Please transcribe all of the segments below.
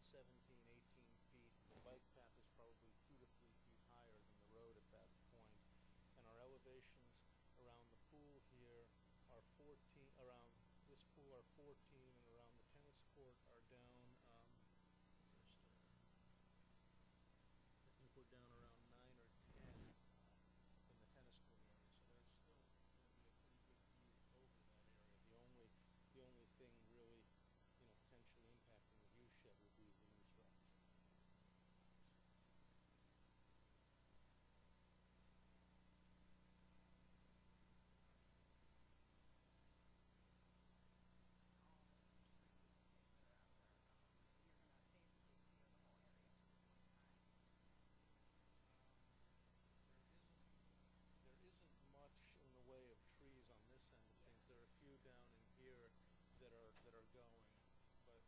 17, 18 feet. The bike path is probably 2 to 3 feet higher than the road at that point. And our elevations around the pool here are 14, around this pool are 14, and around the tennis court are down, I think we're down around 9 or 10 in the tennis court area. So there's still going to be a pretty good view over that area. The only thing really, potentially impacting the view shed will be the moose drops. There isn't much in the way of trees on this end of things. There are a few down in here that are going, but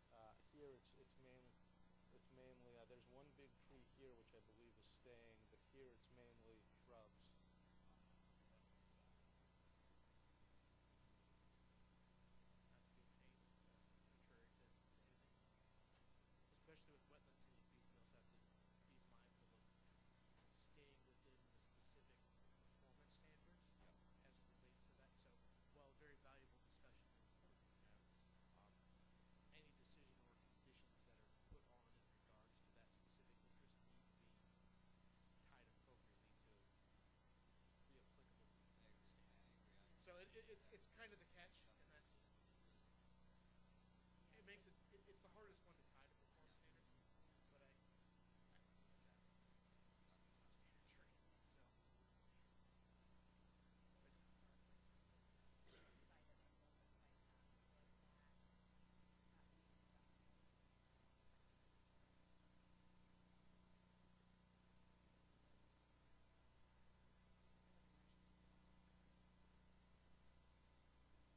here it's mainly there's one big tree here which I believe is staying, but here it's mainly shrubs. Not to give pain, contrary to anything. Especially with wetlands in these, we also have to be mindful of staying within the specific performance standards as it relates to that. So, while a very valuable discussion and important to have, any decision or conditions that are put on in regards to that specific interest need to be tied appropriately to the applicable performance standard. So it's kind of the catch, and that's it makes it's the hardest one to tie to performance standards. But I that non-standard tree. So. But,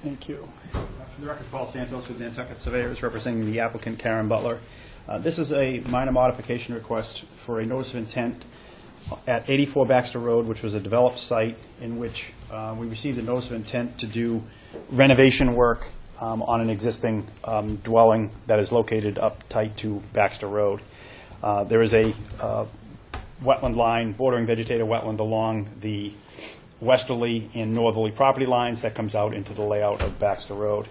Thank you. For the record, Paul Santos with Nantucket Surveyors, representing the applicant Karen Butler. This is a minor modification request for a notice of intent at 84 Baxter Road, which was a developed site in which we received a notice of intent to do renovation work on an existing dwelling that is located up tight to Baxter Road. There is a wetland line, bordering vegetated wetland along the westerly and northerly property lines that comes out into the layout of Baxter Road.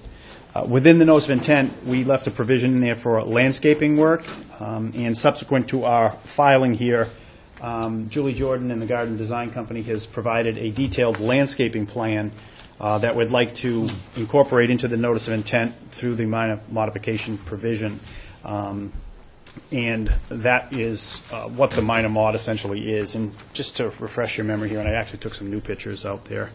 Within the notice of intent, we left a provision in there for landscaping work, and subsequent to our filing here, Julie Jordan and the Garden Design Company has provided a detailed landscaping plan that we'd like to incorporate into the notice of intent through the minor modification provision. And that is what the minor mod essentially is. And just to refresh your memory here, and I actually took some new pictures out there.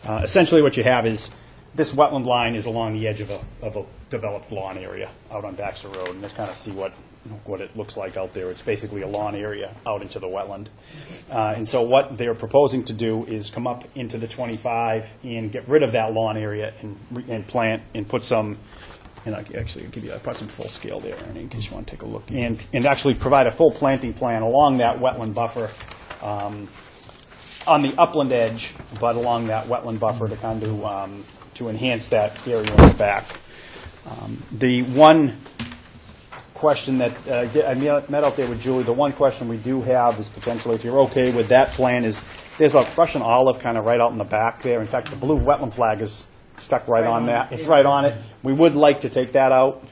Essentially what you have is this wetland line is along the edge of a developed lawn area out on Baxter Road. And to kind of see what it looks like out there, it's basically a lawn area out into the wetland. And so what they're proposing to do is come up into the 25 and get rid of that lawn area and plant and put some, and I put some full scale there in case you want to take a look, and actually provide a full planting plan along that wetland buffer on the upland edge, but along that wetland buffer to kind of to enhance that area in the back. The one question that I met out there with Julie, the one question we do have is potentially, if you're okay with that plan, is there's a Russian olive kind of right out in the back there. In fact, the blue wetland flag is stuck right on that. It's right on it. We would like to take that out.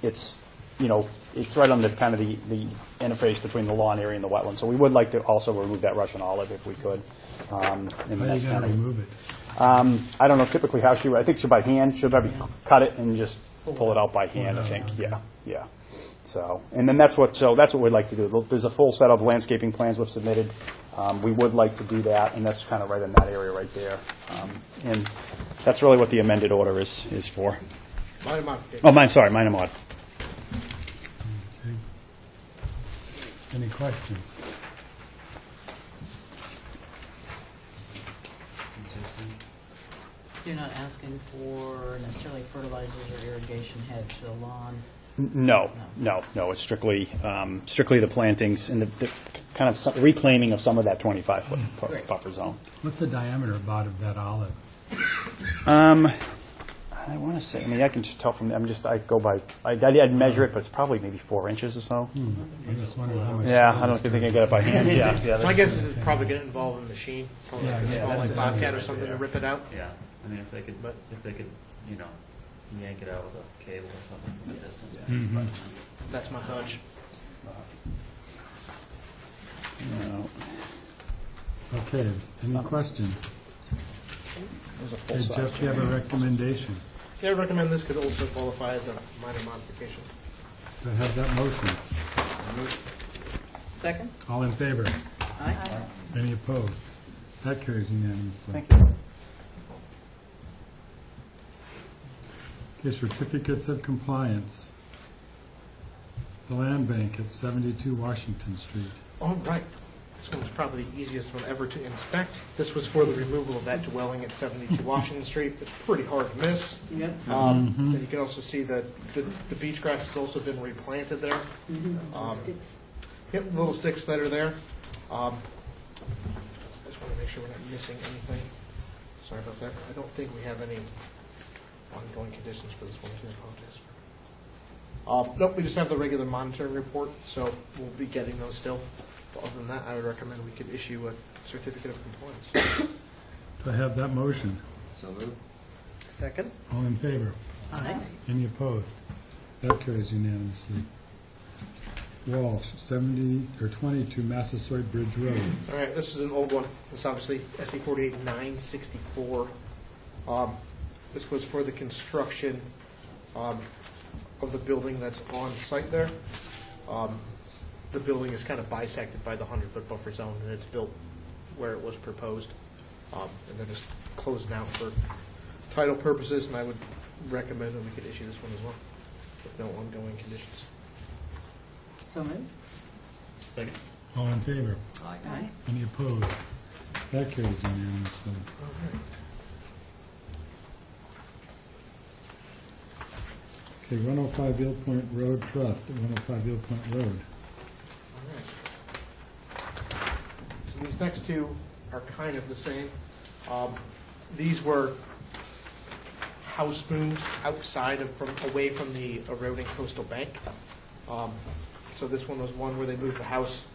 It's right on the kind of the interface between the lawn area and the wetland. So we would like to also remove that Russian olive if we could. How are you going to remove it? I don't know typically how I think she'll by hand. She'll probably cut it and just pull it out by hand, I think. Okay. Yeah. So, and then that's what we'd like to do. There's a full set of landscaping plans we've submitted. We would like to do that, and that's kind of right in that area right there. And that's really what the amended order is for. Minor modification. Oh, minor mod. Okay. Any questions? You're not asking for necessarily fertilizers or irrigation heads for the lawn? No. It's strictly the plantings and the kind of reclaiming of some of that 25-foot buffer zone. What's the diameter about of that olive? I want to say, I can just tell from, I'd measure it, but it's probably maybe 4 inches or so. I just wonder how much. Yeah, I don't think I can get it by hand. Yeah. My guess is it's probably going to involve a machine, probably like a Yeah, small that's like it. Bobcat or something to rip it out. Yeah, I mean, if they could, yank it out with a cable or something from a distance. Mhm. That's my hunch. No. Okay, any questions? There's a full Hey, size. Jeff, do you have a recommendation? Yeah, I recommend this could also qualify as a minor modification. Do I have that motion? Second? All in favor? Aye. Any opposed? That carries unanimously. Thank you. Okay, certificates of compliance. The Land Bank at 72 Washington Street. All right. This one was probably the easiest one ever to inspect. This was for the removal of that dwelling at 72 Washington Street. It's pretty hard to miss. Yep. And you can also see that the beach grass has also been replanted there. Yep, the little sticks that are there. I just want to make sure we're not missing anything. Sorry about that. I don't think we have any ongoing conditions for this one. I apologize. Nope, we just have the regular monitoring report, so we'll be getting those still. But other than that, I would recommend we could issue a certificate of compliance. Do I have that motion? So moved. Second? All in favor? Aye. Any opposed? That carries unanimously. Walsh, 22 Massasoit Bridge Road. All right, this is an old one. It's obviously SE 48964. This was for the construction of the building that's on site there. The building is kind of bisected by the 100-foot buffer zone, and it's built where it was proposed. And they're just closing out for title purposes, and I would recommend that we could issue this one as well, with no ongoing conditions. So moved? Second. All in favor? Aye. Any opposed? That carries unanimously. All right. Okay, 105 Eel Point Road Trust, 105 Eel Point Road. Alright. So these next two are kind of the same. These were house moves outside of, away from the eroding coastal bank. So this one was one where they moved the house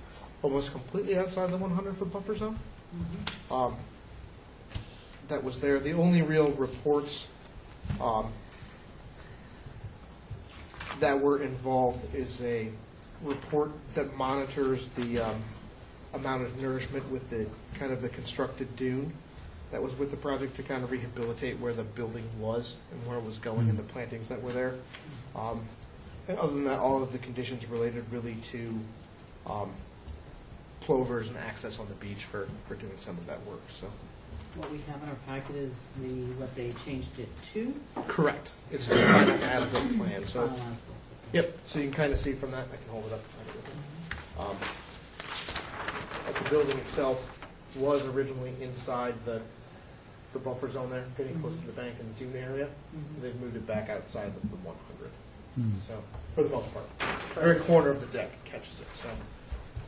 almost completely outside the 100-foot buffer zone. That was there. The only real reports that were involved is a report that monitors the amount of nourishment with the kind of the constructed dune that was with the project to kind of rehabilitate where the building was and where it was going and the plantings that were there. And other than that, all of the conditions related really to plovers and access on the beach for doing some of that work. So, What we have in our packet is what they changed it to. correct. It's the final as-built plan. So, Final as-built. yep. So you can kind of see from that. I can hold it up. But the building itself was originally inside the buffer zone there, getting close to the bank and the dune area. They've moved it back outside of the 100. So, for the most part, every corner of the deck catches it. So,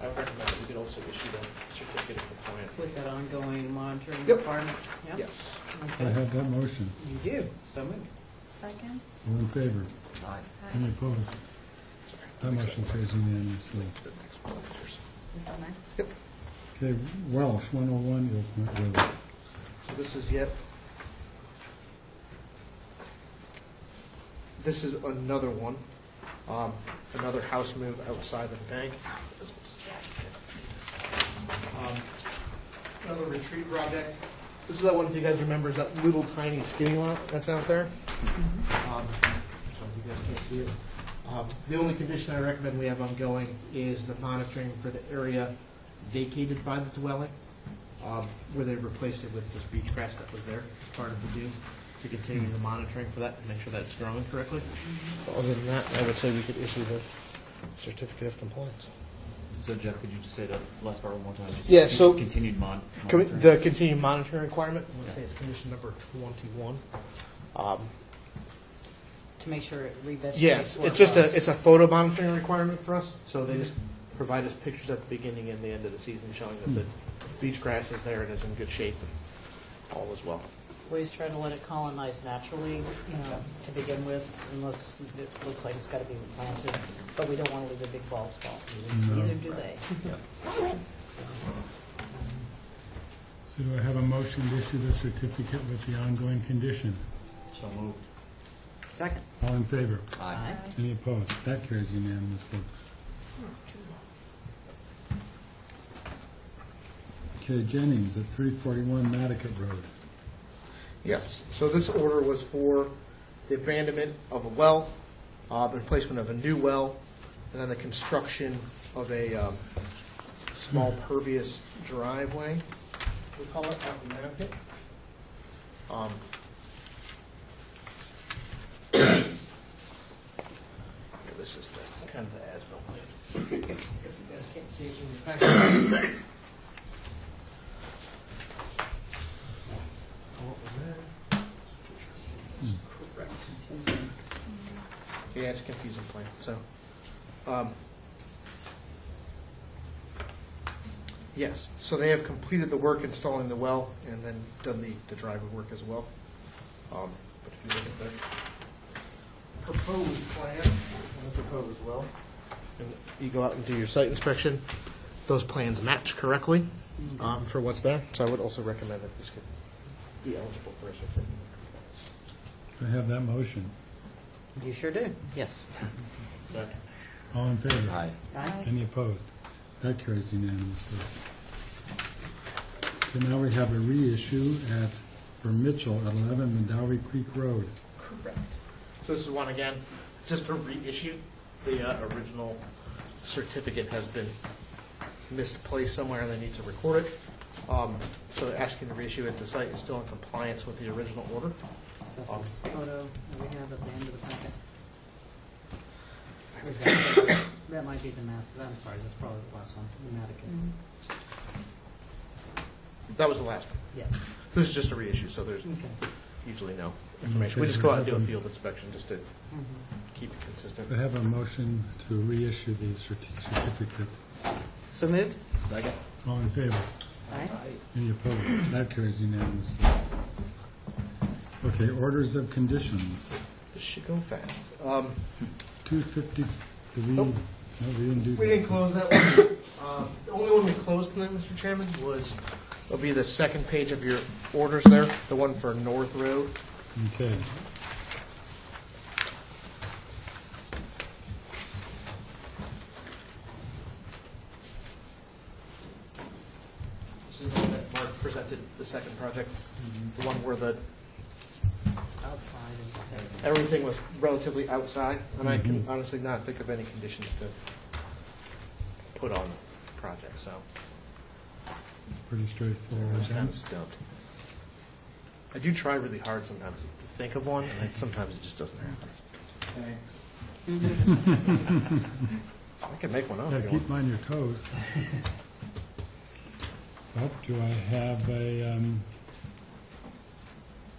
I would recommend that we could also issue the certificate of compliance. With that ongoing monitoring Yep. requirement? Yep. Yes. I Okay. have that motion. You do, so moved. Second? All in favor? Aye. Any opposed? Sorry. That motion carries unanimously. The next one, here's- This is mine. Yep. Okay, Welsh, 101 Eel Point Road. So this is yet. This is another one. Another house move outside of the bank. Another retreat project. This is that one, if you guys remember, is that little tiny skinny lot that's out there. So you guys can't see it. The only condition I recommend we have ongoing is the monitoring for the area vacated by the dwelling, where they replaced it with this beach grass that was there as part of the dune, to continue the monitoring for that and make sure that it's growing correctly. Other than that, I would say we could issue the certificate of compliance. So Jeff, could you just say the last part one more time? Just Yeah, so- continued monitoring. The continued monitoring requirement, let's say it's condition number 21. To make sure it revegetates. Yes, where it's it just was. it's a photo monitoring requirement for us, so they just provide us pictures at the beginning and the end of the season showing that the beach grass is there and is in good shape and all is well. We always try to let it colonize naturally, to begin with, unless it looks like it's got to be planted. But we don't want to leave a big bald spot. No. Neither do they. So do I have a motion to issue the certificate with the ongoing condition? So moved. Second. All in favor? Aye. Any opposed? That carries unanimously. Okay, Jennings at 341 Nantucket Road. Yes, so this order was for the abandonment of a well, the replacement of a new well, and then the construction of a small pervious driveway, we call it, out in Nantucket. This is the kind of the as-built plan. If you guys can't see it in your packet. Correct. Yeah, it's a confusing plan, so. Yes, so they have completed the work installing the well and then done the driveway work as well. But if you look at the proposed plan and the proposed well, and you go out and do your site inspection, those plans match correctly for what's there. So I would also recommend that this could be eligible for a certificate of compliance. Do I have that motion? You sure do. Yes. Second. All in favor? Aye. Aye. Any opposed? That carries unanimously. Okay, now we have a reissue for Mitchell at 11 Mandowry Creek Road. Correct. So this is one, again, it's just a reissue. The original certificate has been misplaced somewhere and they need to record it. So they're asking to reissue it. The site is still in compliance with the original order. That's the photo that we have at the end of the packet. That might be the master. I'm sorry, that's probably the last one. Nantucket. That was the last one. Yeah. This is just a reissue, so there's Okay. usually no information. We just go out and do a field inspection just to Mhm. keep it consistent. I have a motion to reissue the certificate. So moved? Second. All in favor? Aye. Any opposed? That carries unanimously. Okay, orders of conditions. This should go fast. 250, Nope. No, we didn't do that. We didn't close that one. The only one we closed tonight, Mr. Chairman, it'll be the second page of your orders there, the one for North Road. Okay. This is the one that Mark presented, the second project, the one where the Outside and. everything was relatively outside, and I can Mhm. honestly not think of any conditions to put on the project, so Pretty I straightforward. was kind of stumped. I do try really hard sometimes to think of one, and sometimes it just doesn't happen. Thanks. I can make one up. Yeah, if you keep want. them on your toes. Well, do I have a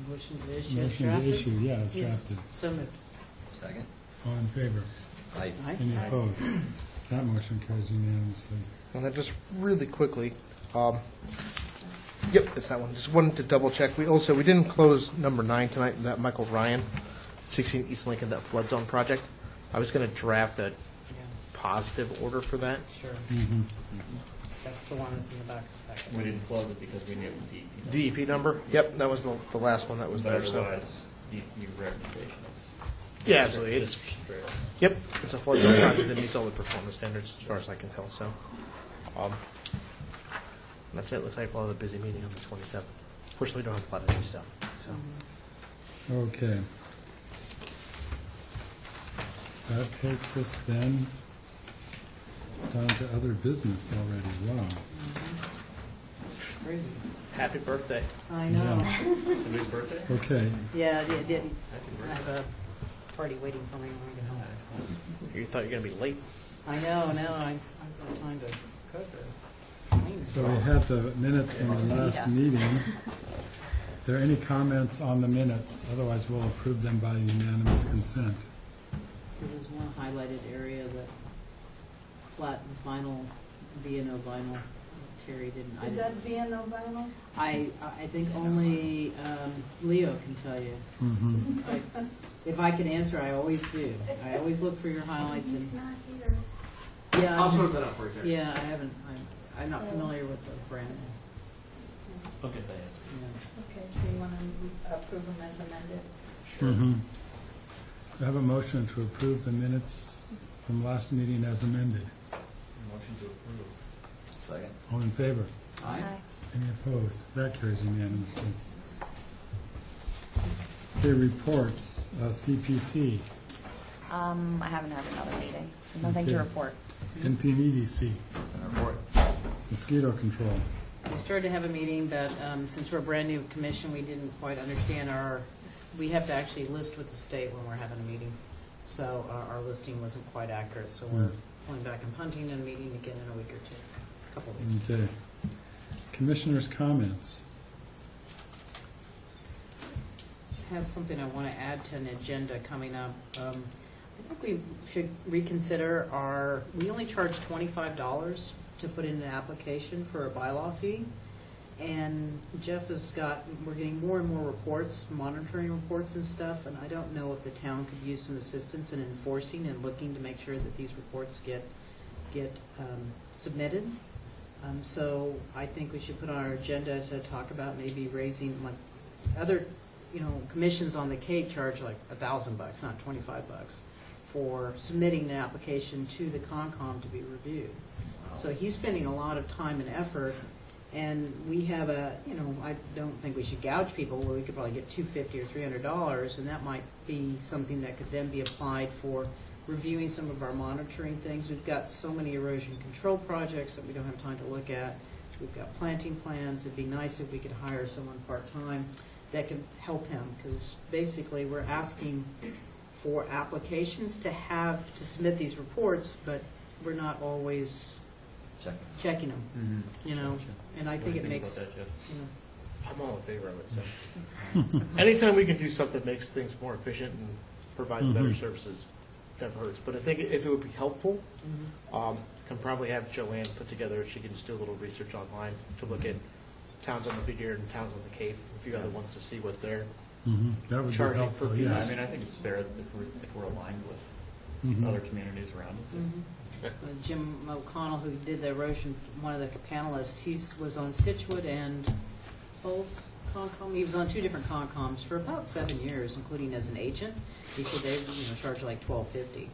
Motion to issue as motion to drafted? issue? Yeah, it's Yes. drafted. So moved. Second. All in favor? Aye. Aye. Any opposed? That motion carries unanimously. And then just really quickly, yep, it's that one. Just wanted to double check. We didn't close number 9 tonight, that Michael Ryan, 16 East Lincoln, that flood zone project. I was going to draft a Yeah, positive order for that. sure. Mhm. That's the one that's in the back of the packet. We didn't close it because we knew the DEP number? Yep, that was the last one that was But there, so. otherwise, your recommendation is. Yeah, absolutely. Just straight up. Yep, it's a flood zone project that meets all the performance standards, as far as I can tell, so. That's it. Looks like we'll have a busy meeting on the 27th. Fortunately, we don't have a lot of new stuff, so. Mhm. Okay. That takes us then down to other business already. Wow. Crazy. Happy birthday. I know. Somebody's birthday? Okay, Yeah, it didn't. Happy I birthday. have a party waiting for me when I get home. You thought you were going to be late? I know, now I've got time to cook or clean. so we have the minutes from the last meeting. Are there any comments on the minutes? Otherwise, we'll approve them by unanimous consent. There was one highlighted area that flat vinyl, B&O vinyl, Terry didn't. I Is didn't- that B&O vinyl? I think only Leo can tell you. Mhm. If I can answer, I always do. I always look for your highlights He's and, not here. yeah. I'll sort that out for you, Terry. Yeah, I haven't, I'm not familiar with the brand. I'll get that answer. Yeah. Okay, so you want to approve them as amended? Mhm. I have a motion to approve the minutes from last meeting as amended. Motion to approve. Second. All in favor? Aye. Any opposed? That carries unanimously. Okay, reports, CPC, I haven't had another meeting, so nothing Okay. to report. NPEDC, Report. mosquito control. We started to have a meeting, but since we're a brand-new commission, we didn't quite understand we have to actually list with the state when we're having a meeting. So our listing wasn't quite accurate, so we're pulling back and punting and meeting again in a week or two, a couple of weeks. Okay. Commissioners' comments. I have something I want to add to an agenda coming up. I think we should reconsider we only charge $25 to put in an application for a bylaw fee. And Jeff we're getting more and more reports, monitoring reports and stuff, and I don't know if the town could use some assistance in enforcing and looking to make sure that these reports get submitted. So I think we should put on our agenda to talk about maybe raising, like, other, commissions on the Cape charge like $1,000, not $25, for submitting an application to the Concom to be reviewed. So he's spending a lot of time and effort, and we have I don't think we should gouge people, where we could probably get $250 or $300, and that might be something that could then be applied for reviewing some of our monitoring things. We've got so many erosion control projects that we don't have time to look at. We've got planting plans. It'd be nice if we could hire someone part-time that could help him, because basically we're asking for applications to submit these reports, but we're not always checking them, Mm-hmm. and I think it makes, About that, Jeff? I'm all in favor of it, so. Anytime we can do stuff that makes things more efficient and provide better services, never hurts. But I think if it would be helpful, can probably have Joanne put together, she can just do a little research online to look at towns on the Vineyard and towns on the Cape, a few other ones to see what they're That would be charging helpful, for Yeah, fees. I mean, I think it's fair if we're aligned with Mhm. other communities around us. Jim O'Connell, who did the erosion, one of the panelists, he was on Situate and Pulse Concom. He was on 2 different Concoms for about 7 years, including as an agent. He said they, charge like $12.50.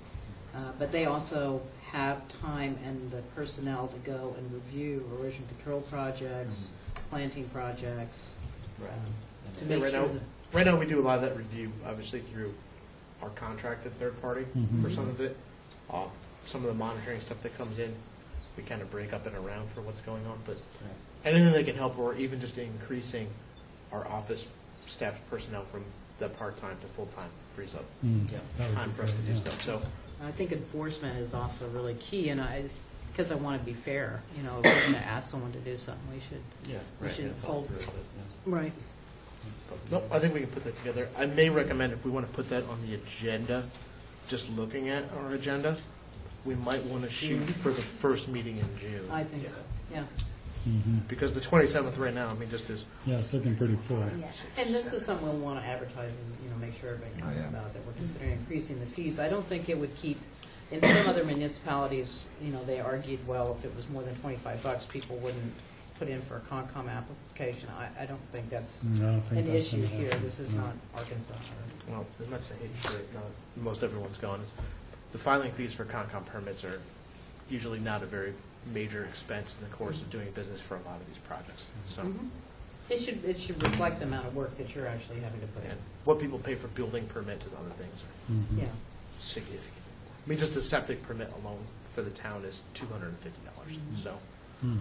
But they also have time and the personnel to go and review erosion control projects, planting projects, Right. to Yeah, make right sure now- that. Right now, we do a lot of that review, obviously, through our contracted third party Mhm. for some of it. Some of the monitoring stuff that comes in, we kind of break up and around for what's going on, but anything that can help, or even just increasing our office staff personnel from the part-time to full-time frees up That would time be for us to great, do yeah. stuff, so. I think enforcement is also really key, and because I want to be fair, if we're going to ask someone to do something, we should. Yeah, We right. should yeah, follow hold- through with it, yeah. Right. No, I think we can put that together. I may recommend if we want to put that on the agenda, just looking at our agenda, we might want to shoot for the first meeting in June. I think so, yeah. Mhm. Because the 27th right now, I mean, just is, Yeah, it's looking pretty full. And this is something we'll want to advertise and, make sure everybody knows about, that we're considering increasing the fees. I don't think it would keep, in some other municipalities, they argued, well, if it was more than $25, people wouldn't put in for a Concom application. I don't think that's No, I don't think an that's issue gonna here. happen. This is No. not Arkansas. well, as much as I hate to say it, not, most everyone's gone. The filing fees for Concom permits are usually not a very major expense in the course of doing business for a lot of these projects. So, Mhm. It should reflect the amount of work that you're actually having to put in. and what people pay for building permits and other things are Mhm. Yeah. significant. I mean, just a septic permit alone for the town is $250. So, Hmm.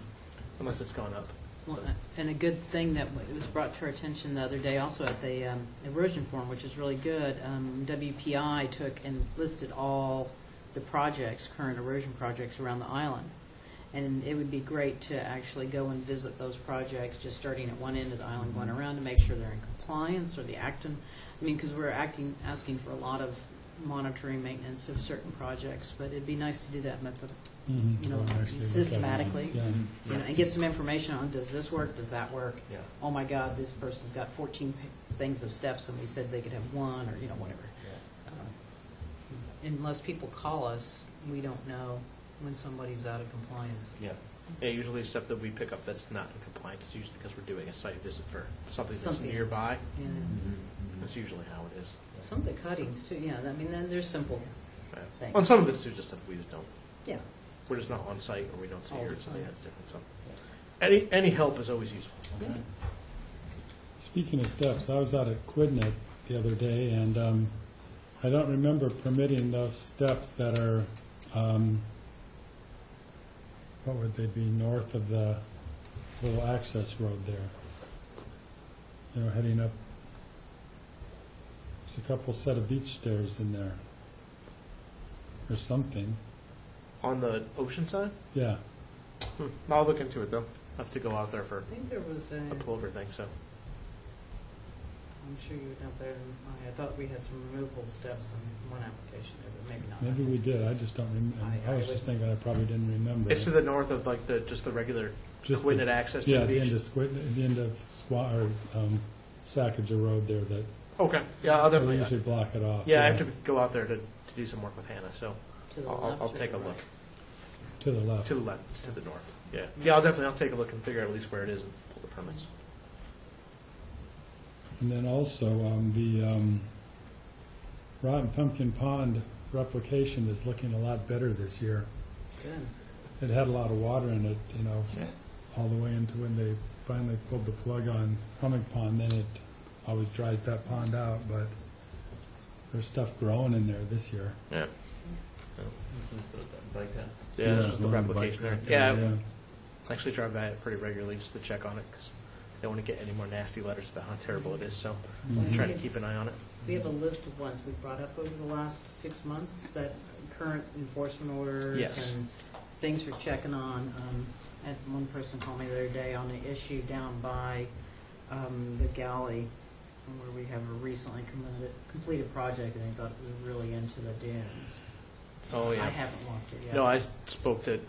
unless it's gone up. Well, and a good thing that it was brought to our attention the other day also at the erosion forum, which is really good, WPI took and listed all the projects, current erosion projects around the island. And it would be great to actually go and visit those projects, just starting at one end of the island, going around to make sure they're in compliance, or the acting, because we're asking for a lot of monitoring, maintenance of certain projects, but it'd be nice to do that method, Mhm. you know, So actually look at it, systematically. yeah. and get some information on, does this work, does that work? Yeah. Oh my God, this person's got 14 things of steps, and we said they could have one, or, whatever. Unless people call us, we don't know when somebody's out of compliance. Yeah. Yeah, usually stuff that we pick up that's not in compliance is usually because we're doing a site visit for something that's Something else. nearby. Yeah. That's usually how it is. Some of the cuttings too, yeah, then there's simple Yeah. things. On some of it's just stuff we just don't, Yeah. we're just not on site, or we don't see All it, the or something time. that's different, so. Any help is always useful. Yeah. Speaking of steps, I was out at Quidnet the other day, and I don't remember permitting those steps that are, what would they be, north of the little access road there. Heading up, there's a couple set of beach stairs in there, or something, On the ocean side? yeah. I'll look into it, though. I have to go out there for I think there was a pullover thing, so. I'm sure you would know better than I thought we had some removable steps on one application there, but maybe not. Maybe we did, I just don't remember. I was just thinking I probably didn't remember. It's to the north of like just the regular Just Quidnet the- access to Yeah, the the beach? end of the end of Sacagea Road there that Okay, yeah, I'll they definitely, usually block it off. yeah, I have to go out there to do some work with Hannah, so To the I'll left or take a the look. right? To the left. To the left, it's to the north. Yeah, yeah, I'll take a look and figure out at least where it is and pull the permits. And then also, the Rotten Pumpkin Pond replication is looking a lot better this year. Good. It had a lot of water in it, all the way into when they finally pulled the plug on Humming Pond. Then it always dries that pond out, but there's stuff growing in there this year. Yeah. This is the bike path. Yeah, this was the one of replication there. bike path Yeah, I actually drive by it pretty regularly just to check on it because I don't want to get any more nasty letters about how terrible it is, so I'm trying to keep an eye on it. We have a list of ones we've brought up over the last 6 months, that current enforcement orders Yes. and things we're checking on. I had one person call me the other day on the issue down by the galley, where we have a recently completed project, and they thought it was really into the dunes. Oh, yeah. I haven't walked it yet. No, I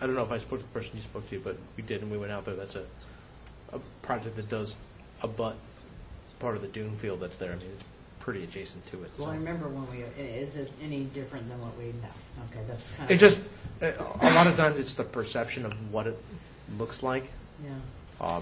don't know if I spoke to the person you spoke to, but we did, and we went out there. That's a project that does abut part of the dune field that's there. I mean, it's pretty adjacent to it. Well, So. I remember when is it any different than what we know? Okay, that's kind It of. just, a lot of times it's the perception of what it looks like. Yeah.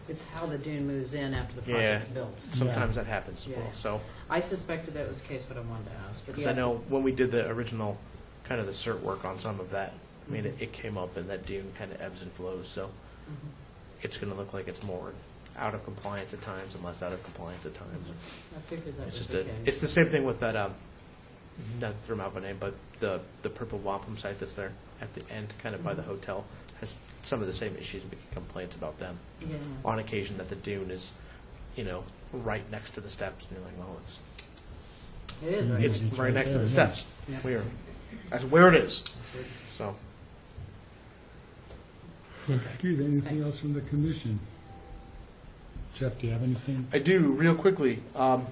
It's how the dune moves in after the Yeah. project's built. Sometimes that happens as Yeah. well. So, I suspected that was the case, but I wanted to ask. But because yeah, I know when we did the original, kind of the cert work on some of that, I mean, it came up and that dune kind of ebbs and flows. So Mhm. it's going to look like it's more out of compliance at times and less out of compliance at times. I figured that It's was just the a, case. it's the same thing with that, not to throw them out by name, but the purple wampum site that's there at the end, kind of by the hotel, has some of the same issues. We get complaints about them Yeah. on occasion that the dune is, right next to the steps, and you're like, well, It is right. it's right next to the Yeah. steps. Yeah. That's where it is. So, Okay, anything Thanks. else from the commission? Jeff, do you have anything? I do, real quickly, not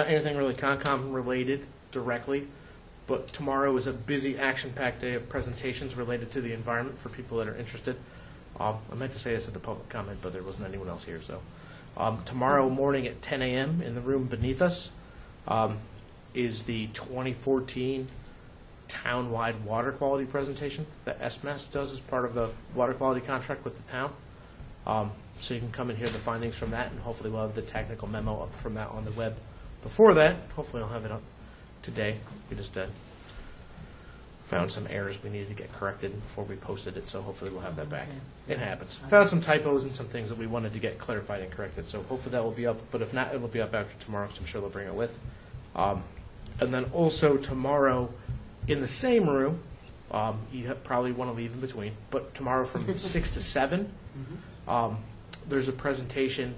anything really Concom related directly, but tomorrow is a busy, action-packed day of presentations related to the environment for people that are interested. I meant to say this at the public comment, but there wasn't anyone else here, so. Tomorrow morning at 10 a.m. in the room beneath us is the 2014 town-wide water quality presentation that SMAS does as part of the water quality contract with the town. So you can come and hear the findings from that, and hopefully we'll have the technical memo up from that on the web before that. Hopefully I'll have it up today. We just found some errors we needed to get corrected before we posted it, so hopefully we'll have that back. Okay. It happens. Found some typos and some things that we wanted to get clarified and corrected, so hopefully that will be up, but if not, it will be up after tomorrow, because I'm sure they'll bring it with. And then also tomorrow, in the same room, you probably want to leave in between, but tomorrow from 6 to 7, there's a presentation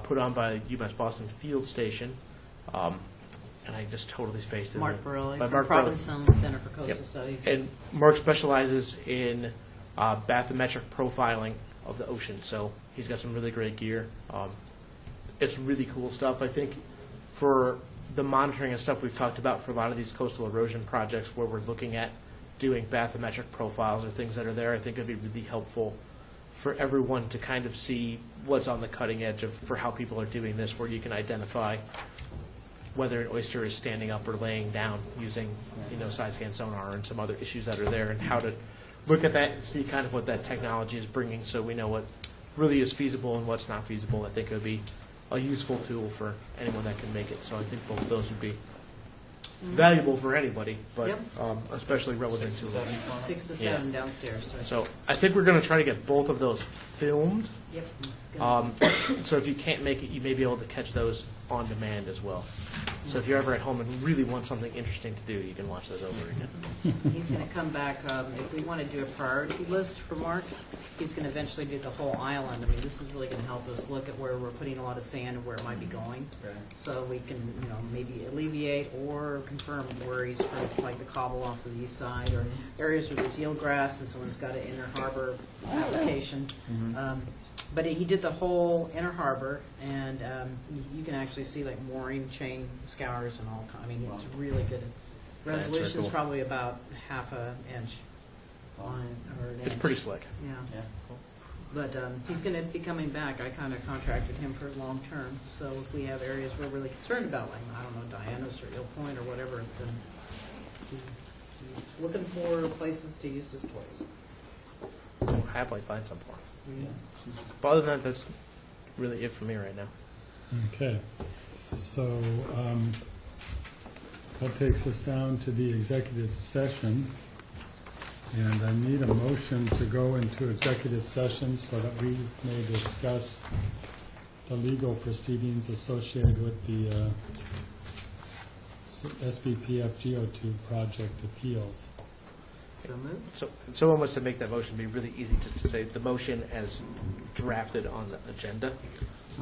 put on by UMass Boston Field Station, and I just totally spaced it. Mark Borelli By from Mark Borelli. Provincetown Center for Coastal Yep. Studies. And Mark specializes in bathymetric profiling of the ocean, so he's got some really great gear. It's really cool stuff. I think for the monitoring and stuff we've talked about for a lot of these coastal erosion projects where we're looking at doing bathymetric profiles or things that are there, I think it'd be really helpful for everyone to kind of see what's on the cutting edge of for how people are doing this, where you can identify whether an oyster is standing up or laying down using, side scan sonar and some other issues that are there, and how to look at that and see kind of what that technology is bringing, so we know what really is feasible and what's not feasible. I think it would be a useful tool for anyone that can make it. So I think both of those would be valuable for anybody, but Yep. especially relevant to 6 to Yeah. 7 downstairs. So I think we're going to try to get both of those filmed. Yep. So if you can't make it, you may be able to catch those on demand as well. So if you're ever at home and really want something interesting to do, you can watch those over again. He's going to come back, if we want to do a priority list for Mark, he's going to eventually do the whole island. I mean, this is really going to help us look at where we're putting a lot of sand and where it might be going. So we can, maybe alleviate or confirm where he's for, like the cobble off the east side, or areas where there's eelgrass and someone's got an inner harbor application. But he did the whole inner harbor, and you can actually see like mooring chain scours and all. I mean, it's really good. Resolution's cool. probably about half an inch on it, or an It's inch. pretty slick. Yeah. Yeah, cool. But he's going to be coming back. I kind of contracted him for long term. So if we have areas we're really concerned about, like, I don't know, Diana's or Eel Point or whatever, then he's looking for places to use his toys. We'll happily find some for him. But other than that, that's really it for me right now. Okay, so that takes us down to the executive session. And I need a motion to go into executive session so that we may discuss the legal proceedings associated with the SBPF GO2 project appeals. So move. So if someone was to make that motion, it'd be really easy just to say the motion as drafted on the agenda.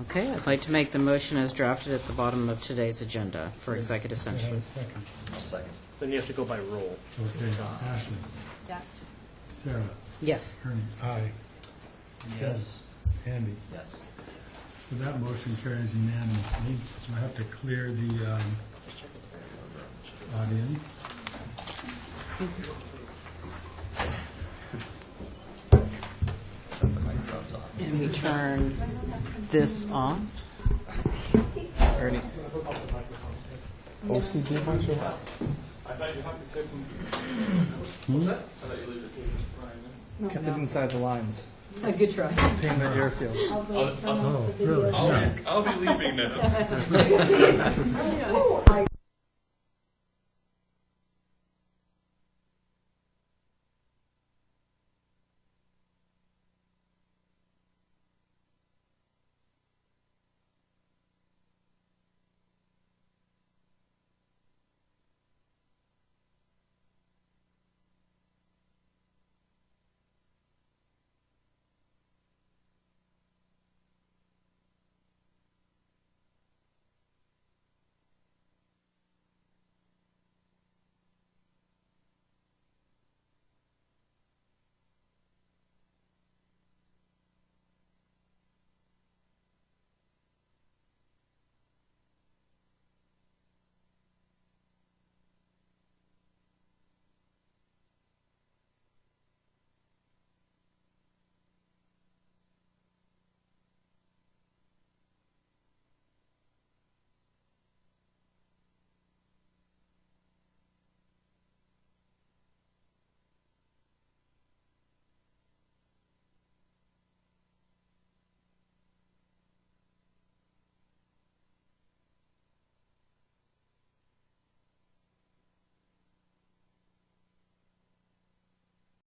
Okay, I'd like to make the motion as drafted at the bottom of today's agenda for executive Do I have session. a second? I'll second. Then you have to go by roll. Okay, Ashley, Yes. Sarah, Yes. Ernie, aye. Yes. Andy? Yes. So that motion carries unanimously. So I have to clear the audience. And we turn this off. Ernie. OCD bunch of kept it inside the lines. A good try. Tame the airfield. I'll go turn off the video. Really? Yeah. I'll be leaving now. Oh, I